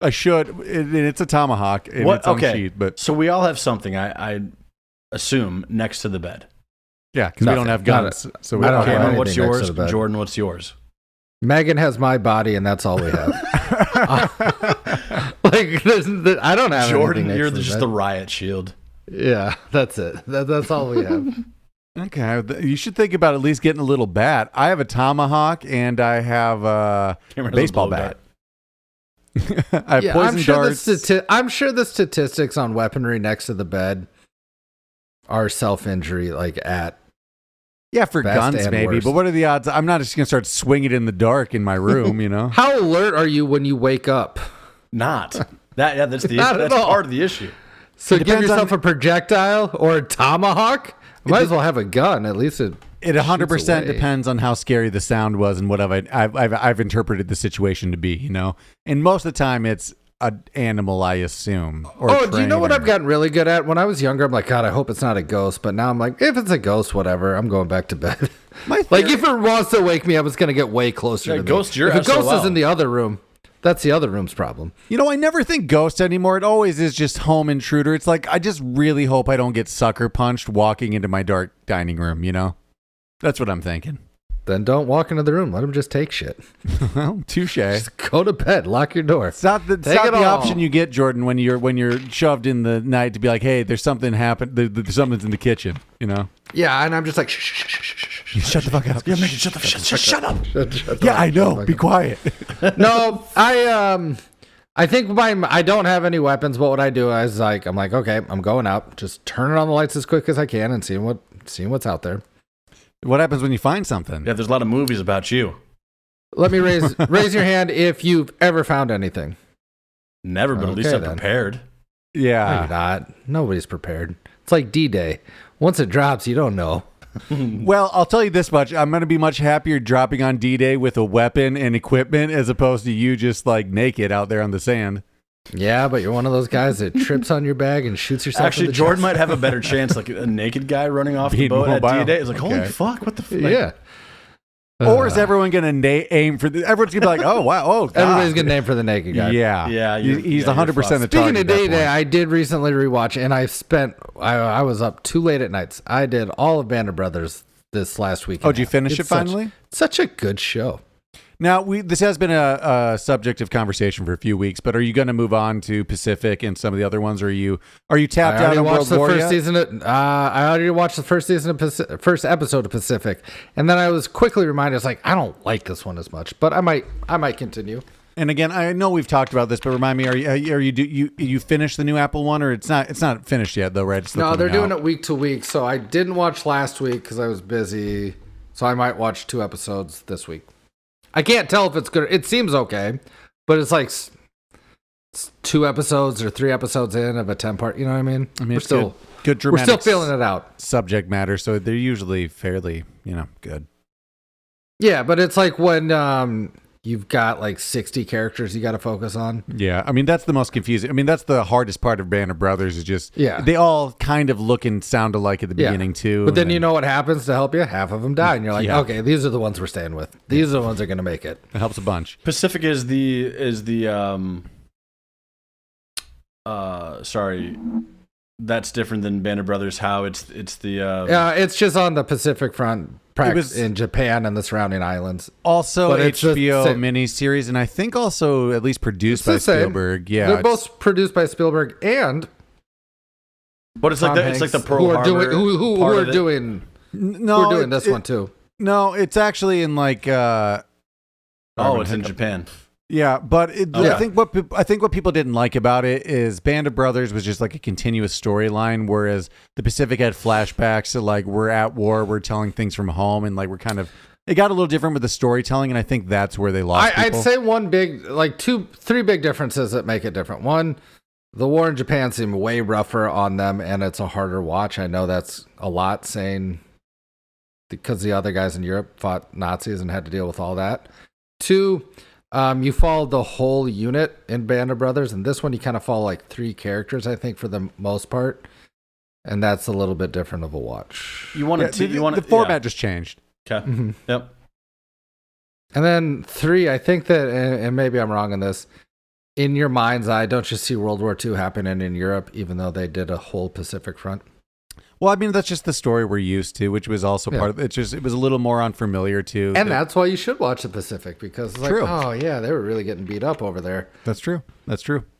I should. It's a tomahawk. And it's on sheet, but so we all have something. I assume next to the bed. Yeah, because we don't have guns. So we don't have Cameron, what's yours? Jordan, what's yours? Megan has my body, and that's all we have. I don't have Jordan, anything you're next to just that. the riot shield. Yeah, that's it. That's all we have. Okay, you should think about at least getting a little bat. I have a tomahawk and I have a baseball bat. I have poison darts. I'm sure the statistics on weaponry next to the bed are self-injury, like at For guns maybe, worst. but what are the odds? I'm not just going to start swinging in the dark in my room, you know? How alert are you when you wake up? That's that's Not at all. part of the issue. So It give depends yourself on- a projectile or a tomahawk. Might as well have a gun. At least it 100% away. depends on how scary the sound was and what I've interpreted the situation to be, you know? And most of the time it's an animal, I assume. Or do you know what trainer. I've gotten really good at? When I was younger, I'm like, God, I hope it's not a ghost. But now I'm like, if it's a ghost, whatever. I'm going back to bed. Like, if it wants to wake me up, it's going to get way closer to me. Ghost, you're if a ghost SOL. is in the other room, that's the other room's problem. You know, I never think ghost anymore. It always is just home intruder. It's like, I just really hope I don't get sucker punched walking into my dark dining room, you know? That's what I'm thinking. Then don't walk into the room. Let them just take shit. Well, touche. Just go to bed. Lock your door. It's not the Take it all. option you get, Jordan, when you're shoved in the night to be like, hey, there's something happened. There's something's in the kitchen, you know? Yeah, and I'm just like, shh. Shut the fuck up. Yeah, shut up. Yeah, I know. Be quiet. No, I think I don't have any weapons, but what I do is I'm like, okay, I'm going out. Just turning on the lights as quick as I can and seeing what's out there. What happens when you find something? Yeah, there's a lot of movies about you. Let me raise your hand if you've ever found anything. Never, but at least Okay, I'm then. prepared. No, you're Yeah. not. Nobody's prepared. It's like D-Day. Once it drops, you don't know. Well, I'll tell you this much. I'm going to be much happier dropping on D-Day with a weapon and equipment as opposed to you just like naked out there on the sand. Yeah, but you're one of those guys that trips on your bag and shoots yourself in Actually, the Jordan chest. might have a better chance. Like a naked guy running off the Being boat mobile. at D-Day. It's like, holy Okay. fuck, what the fuck? Yeah. Or is everyone going to aim for everyone's going to be like, oh, wow, oh, God. Everybody's getting named for the naked guy. Yeah. Yeah, He's you're 100% the fucked. target. Speaking of at that Day-Day, point. I did recently rewatch, and I was up too late at nights. I did all of Band of Brothers this last week. Oh, did you finish it finally? Such a good show. Now, this has been a subject of conversation for a few weeks, but are you going to move on to Pacific and some of the other ones? Or are you tapped out on World War yet? I already watched the first season of first episode of Pacific, and then I was quickly reminded, it's like, I don't like this one as much, but I might continue. And again, I know we've talked about this, but remind me, are you finished the new Apple one, or it's not finished yet though, right? It's still No, they're coming doing out. it week to week, so I didn't watch last week because I was busy, so I might watch 2 episodes this week. I can't tell if it's good. It seems okay, but it's like it's 2 episodes or 3 episodes in of a 10-part. You know what I mean? We're We're still good we're dramatic still feeling it out. subject matter, so they're usually fairly, good. Yeah, but it's like when you've got like 60 characters you got to focus on. Yeah, I mean that's the most confusing. I mean that's the hardest part of Band of Brothers is just they all kind of look and sound alike at the beginning too. But then you know what happens to help you? Half of them die, and you're like, Yeah. okay, these are the ones we're staying with. These are the ones that are going to make it. it helps a bunch. Pacific is the sorry, that's different than Band of Brothers. How it's the It's just on the Pacific front, was- in Japan and the surrounding islands. Also But it's the HBO same- miniseries, and I think also at least produced It's by the same. Spielberg. Yeah, They're it's- both produced by Spielberg and but it's Tom like it's like the Hanks, Pearl who are Harbor doing who part are of it. doing no, who are doing this one too. No, it's actually in like. Oh, it's in Japan. Yeah, but Yeah. I think what people didn't like about it is Band of Brothers was just like a continuous storyline, whereas the Pacific had flashbacks to like we're at war, we're telling things from home, and like we're kind of it got a little different with the storytelling, and I think that's where they lost. I'd people. say one big, like 3 big differences that make it different. One, the war in Japan seemed way rougher on them, and it's a harder watch. I know that's a lot saying because the other guys in Europe fought Nazis and had to deal with all that. 2, you followed the whole unit in Band of Brothers, and this one you kind of follow like 3 characters, I think, for the most part, and that's a little bit different of a watch. You want to the format just changed. Okay. Mhm. Yep. And then 3, I think that, and maybe I'm wrong on this, in your mind's eye, don't you see World War II happening in Europe, even though they did a whole Pacific front? Well, I mean, that's just the story we're used to, which was also part of it. It was a little more unfamiliar too. And that's why you should watch the Pacific, because it's like, oh yeah, they were really getting beat up over there. That's true.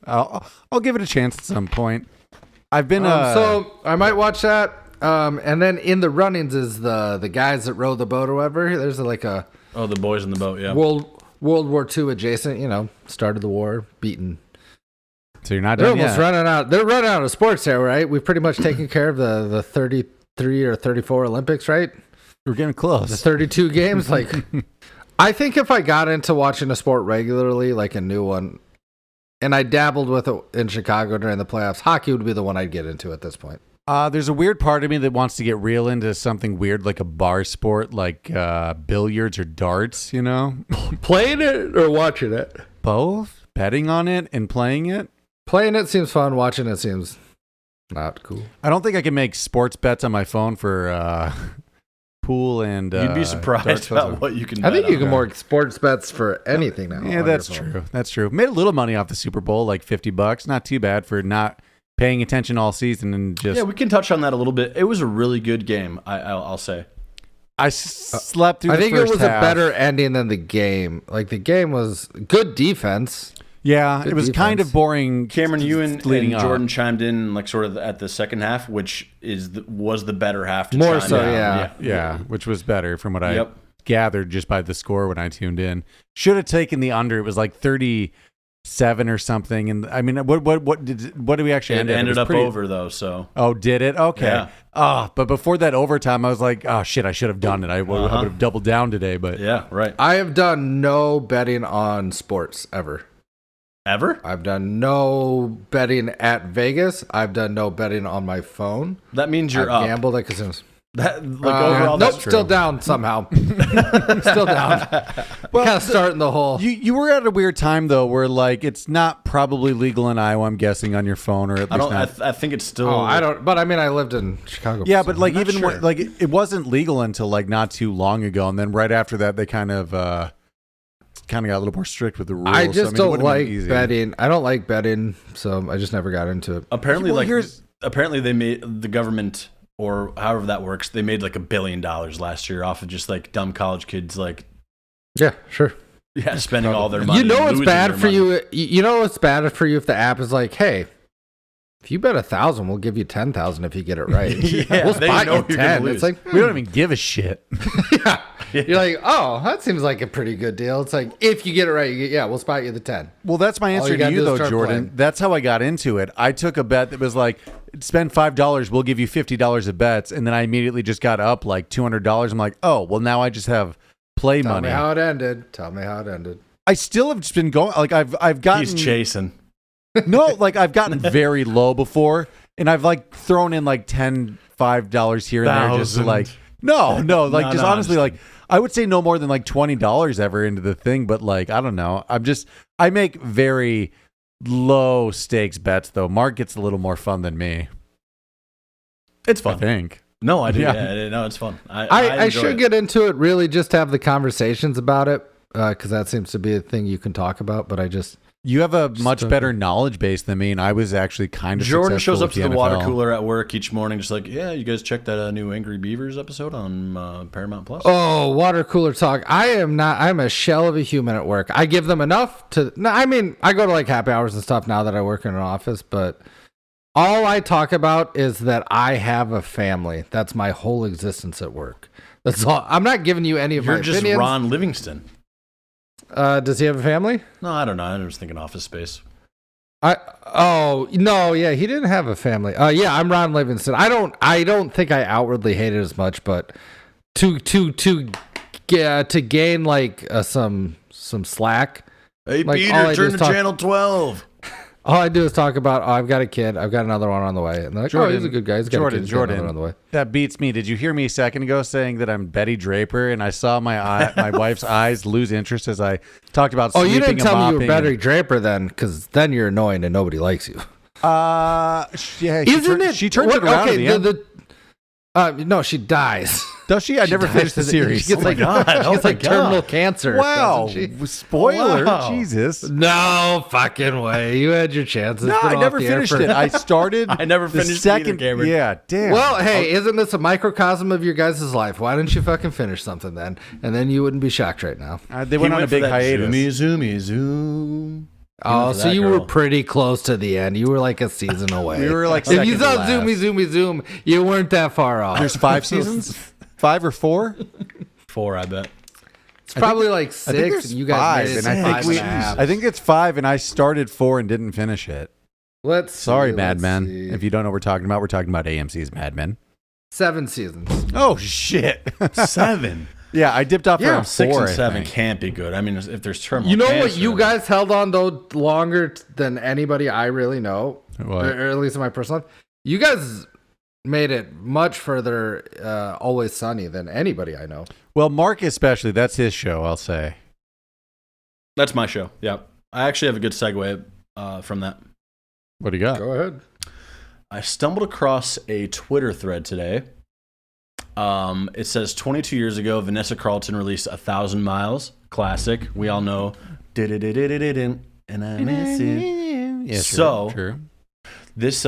I'll give it a chance at some point. I've been so I might watch that. And then in the runnings is the guys that row the boat or whatever. There's like a the boys in the boat, yeah. World War II adjacent. Started the war, beaten. So you're not They're done almost yet. running out. They're running out of sports there, right? We've pretty much taken care of the 33 or 34 Olympics, right? We're getting close. The 32 games. Like, I think if I got into watching a sport regularly, like a new one, and I dabbled with it in Chicago during the playoffs, hockey would be the one I'd get into at this point. There's a weird part of me that wants to get real into something weird like a bar sport, like billiards or darts, Playing it or watching it? Both. Betting on it and playing it. Playing it seems fun. Watching it seems not cool. I don't think I can make sports bets on my phone for pool and you'd be surprised about what you can bet I think you can on. make sports bets for anything now. Yeah, that's true. That's true. Made a little money off the Super Bowl, like $50. Not too bad for not paying attention all season and just... Yeah, we can touch on that a little bit. It was a really good game, I'll say. I slept through the first half. I think it was a better ending than the game. Like, the game was good defense. Yeah, Good it was defense. kind of boring. Cameron, you and leading up. Jordan chimed in like sort of at the second half, which was the better half to More chime so, in. Yeah, which was better from what I Yep. gathered just by the score when I tuned in. Should have taken the under. It was like 37 or something. And I mean, what did we actually It end at? ended up pretty... over though, so. Oh, did it? Okay. Yeah. But before that overtime, I was like, oh shit, I should have done it. I would have doubled down today, but Yeah, right. I have done no betting on sports ever. Ever? I've done no betting at Vegas. I've done no betting on my phone. That means you're I've up. gambled at casinos. Overall, nope, that's still down somehow. Still down. Well, kind of starting the whole. you were at a weird time though, where like it's not probably legal in Iowa. I'm guessing on your phone, or at least not. I think it's still. Oh, I don't. But I mean, I lived in Chicago. Yeah, so but like I'm not even sure. when, like it wasn't legal until like not too long ago, and then right after that they kind of got a little more strict with the rules. I just it don't would've been like easy. betting. I don't like betting, so I just never got into it. Apparently, Well, apparently they made the government, or however that works, they made like $1 billion last year off of just like dumb college kids, like Yeah, sure. spending all their money. You know and it's losing bad their for money. you. You know it's bad for you if the app is like, hey, if you bet 1,000, we'll give you 10,000 if you get it right. Yeah, we'll they spot know you you're gonna 10. lose. It's like We don't even give a shit. yeah. You're like, oh, that seems like a pretty good deal. It's like if you get it right, we'll spot you the 10. Well, that's my All answer you to gotta you, do is though, start Jordan. playing. That's how I got into it. I took a bet that was like, spend $5, we'll give you $50 of bets, and then I immediately just got up like $200. I'm like, oh, well, now I just have play Tell money. me how it ended. Tell me how it ended. I still have just been going. Like I've gotten. He's chasing. No, like I've gotten very low before, and I've like thrown in like $5 here and there, just to, like no, like just honestly, like I would say no more than like $20 ever into the thing, but like I don't know. I make very low stakes bets though. Mark gets a little more fun than me. It's fun. I think. No, I do. Yeah. Yeah, no, it's fun. I enjoy should it. get into it really just to have the conversations about it because that seems to be a thing you can talk about, but I just. You have a much better knowledge base than me, and I was actually kind of. Jordan shows up successful to with the water NFL. cooler at work each morning, just like, yeah, you guys check that new Angry Beavers episode on Paramount Plus. Oh, water cooler talk. I'm a shell of a human at work. I give them enough to. No, I mean, I go to like happy hours and stuff now that I work in an office, but all I talk about is that I have a family. That's my whole existence at work. That's all. I'm not giving you any of You're my just opinions. Ron Livingston. Does he have a family? No, I don't know. I was thinking Office Space. Oh no, yeah, he didn't have a family. Yeah, I'm Ron Livingston. I don't think I outwardly hate it as much, but to gain like some slack. Hey, Like, all Peter, I do turn is to talk- channel 12. All I do is talk about, oh, I've got a kid, I've got another one on the way, and they're like, oh, he's a good guy. He's got a kid, he's got another one on the way. That beats me. Did you hear me a second ago saying that I'm Betty Draper, and I saw my wife's eyes lose interest as I talked about. Oh, you sweeping didn't and tell me you were mopping Betty Draper then, because then you're annoying and nobody likes you. Yeah, Isn't it? She turns it around at the end. No, she dies. Does she? I never finished the series. She gets terminal cancer. Wow. Spoiler. Wow. Jesus. No fucking way. You had your chances. No, I never finished it. I started. I never the finished second. it either, Cameron. Yeah, damn. Well, hey, isn't this a microcosm of your guys' life? Why didn't you fucking finish something then? And then you wouldn't be shocked right now. They went on a big hiatus. Zoomy, zoom. Oh, so you were pretty close to the end. You were like a season away. We were like if you second saw to last. zoomy, zoom, you weren't that far off. There's 5 seasons? 5 or 4? 4, I bet. It's probably like I think 6. there's And you guys 5, made it and to I think 5.5. I think it's 5, and I started 4 and didn't finish it. Sorry, Mad Men. See. If you don't know what we're talking about AMC's Mad Men. 7 seasons. Oh shit! 7. Yeah, I dipped off around 6 4. and I 7 think. can't be good. I mean, if there's terminal You know what cancer, you guys held on though longer than anybody I really know, What? or at least in my personal life. You guys made it much further Always Sunny than anybody I know. Well, Mark especially. That's his show. I'll say. That's my show. Yeah, I actually have a good segue from that. What do you got? Go ahead. I stumbled across a Twitter thread today. It says 22 years ago, Vanessa Carlton released 1,000 Miles, classic. We all know. And I miss you. Yeah, So- true. This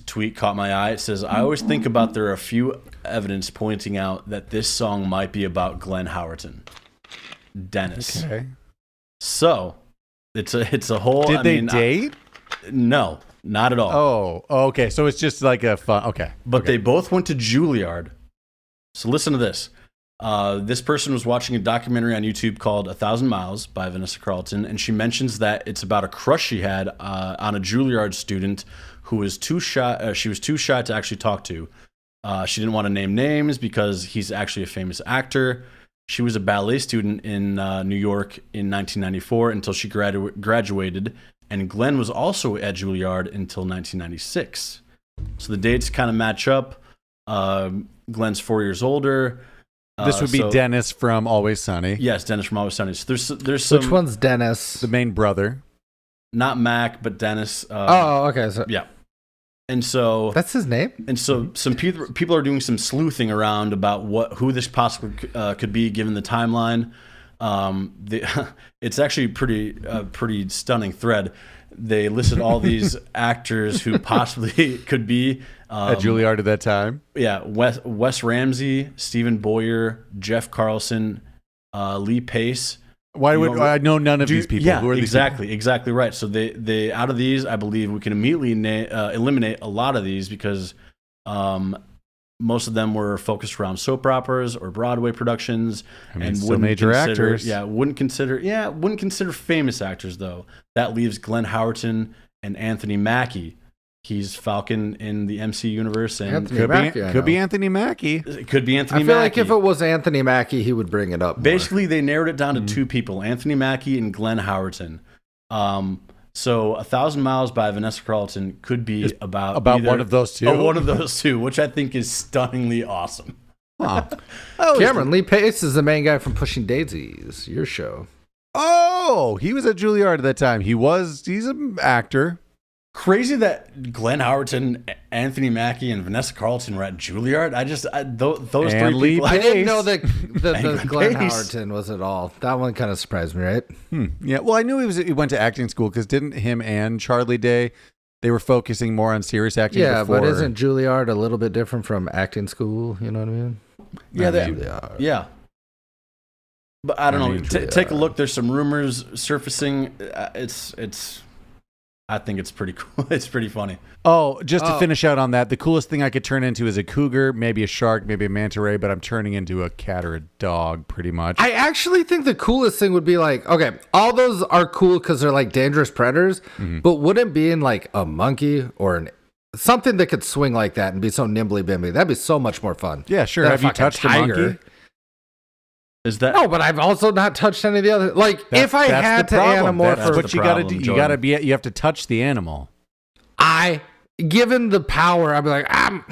tweet caught my eye. It says, I always think about there are a few evidence pointing out that this song might be about Glenn Howerton. Dennis. Okay. So it's a whole. Did they date? No, not at all. Oh, okay. So it's just like a fun. Okay. But okay. they both went to Juilliard. So listen to this. This person was watching a documentary on YouTube called 1,000 Miles by Vanessa Carlton, and she mentions that it's about a crush she had on a Juilliard student who was too shy. She was too shy to actually talk to. She didn't want to name names because he's actually a famous actor. She was a ballet student in New York in 1994 until she graduated, and Glenn was also at Juilliard until 1996. So the dates kind of match up. Glenn's 4 years older. This would be so- Dennis from Always Sunny. Yes, Dennis from Always Sunny. So there's some. Which one's Dennis? The main brother. Not Mac, but Dennis. Oh, okay. So Yeah. And so that's his name. And so some people are doing some sleuthing around about who this possibly could be given the timeline. It's actually pretty stunning thread. They listed all these actors who possibly could be At Juilliard at that time. Yeah, Wes Ramsey, Stephen Boyer, Jeff Carlson, Lee Pace. Why would I know none of these people? Yeah, Who are these exactly right. So they out of these, I believe we can immediately eliminate a lot of these because most of them were focused around soap operas or Broadway productions, and still major actors. Wouldn't consider famous actors though. That leaves Glenn Howerton and Anthony Mackie. He's Falcon in the MC universe, and could be Anthony Mackie. It could be Anthony I feel Mackie. like if it was Anthony Mackie, he would bring it up more. Basically, they narrowed it down to two people, Anthony Mackie and Glenn Howerton. So 1,000 Miles by Vanessa Carlton could be about one of those two? One of those two, which I think is stunningly awesome. Huh. Cameron, Lee Pace is the main guy from Pushing Daisies, your show. Oh, he was at Juilliard at that time. He's an actor. Crazy that Glenn Howerton, Anthony Mackie, and Vanessa Carlton were at Juilliard. Those And three Lee people. I didn't know that And Glenn Pace. Howerton was at all. That one kind of surprised me, right? Yeah. Well, I knew he went to acting school because didn't him and Charlie Day, they were focusing more on serious acting. Yeah, before. but isn't Juilliard a little bit different from acting school? You know what I mean? Yeah, Yeah. But I don't know. Juilliard. Take a look. There's some rumors surfacing. I think it's pretty cool. It's pretty funny. Oh, just to finish out on that, the coolest thing I could turn into is a cougar, maybe a shark, maybe a manta ray, but I'm turning into a cat or a dog pretty much. I actually think the coolest thing would be like, okay, all those are cool because they're like dangerous predators, but wouldn't being like a monkey or something that could swing like that and be so nimbly bimby, that'd be so much more fun. Yeah, sure. than a Have you fucking touched a monkey? Is that No, but I've also not touched any of the other. Like, if I That's had the to problem. anamorph, That's what the you got to problem, do. Jordan. You have to touch the animal. given the power, I'd be like, I'm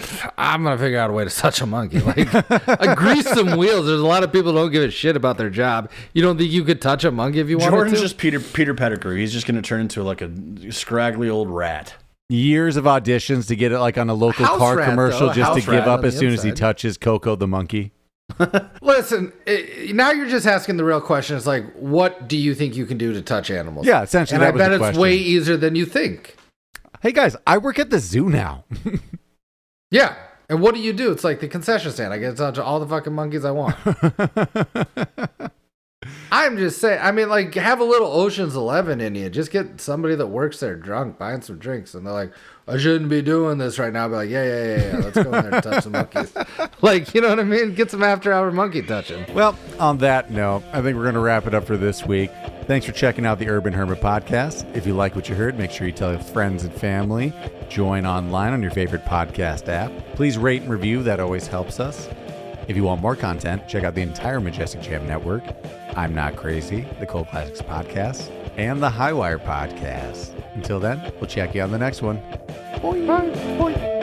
gonna figure out a way to touch a monkey. Like, I grease some wheels. There's a lot of people who don't give a shit about their job. You don't think you could touch a monkey if you wanted Jordan's to? just Peter Pettigrew. He's just going to turn into like a scraggly old rat. years of auditions to get it like on a local House car rat, commercial though. just to House give rat up on as the soon as he inside. touches Coco the monkey? Listen, now you're just asking the real question. It's like, what do you think you can do to touch animals? Yeah, essentially and that I was bet the it's question. way easier than you think. Hey guys, I work at the zoo now. Yeah. And what do? It's like the concession stand. I get to touch all the fucking monkeys I want. I'm just saying, I mean, like, have a little Ocean's 11 in you. Just get somebody that works there drunk, buying some drinks, and they're like, I shouldn't be doing this right now. I'll be like, yeah. Let's go in there and touch some monkeys. Like, you know what I mean? Get some after-hour monkey touching. Well, on that note, I think we're going to wrap it up for this week. Thanks for checking out the Urban Hermit Podcast. If you like what you heard, make sure you tell your friends and family. Join online on your favorite podcast app. Please rate and review. That always helps us. If you want more content, check out the entire Majestic Jam Network. I'm Not Crazy, the Cold Classics Podcast, and the Highwire Podcast. Until then, we'll check you on the next one. Bye. Bye.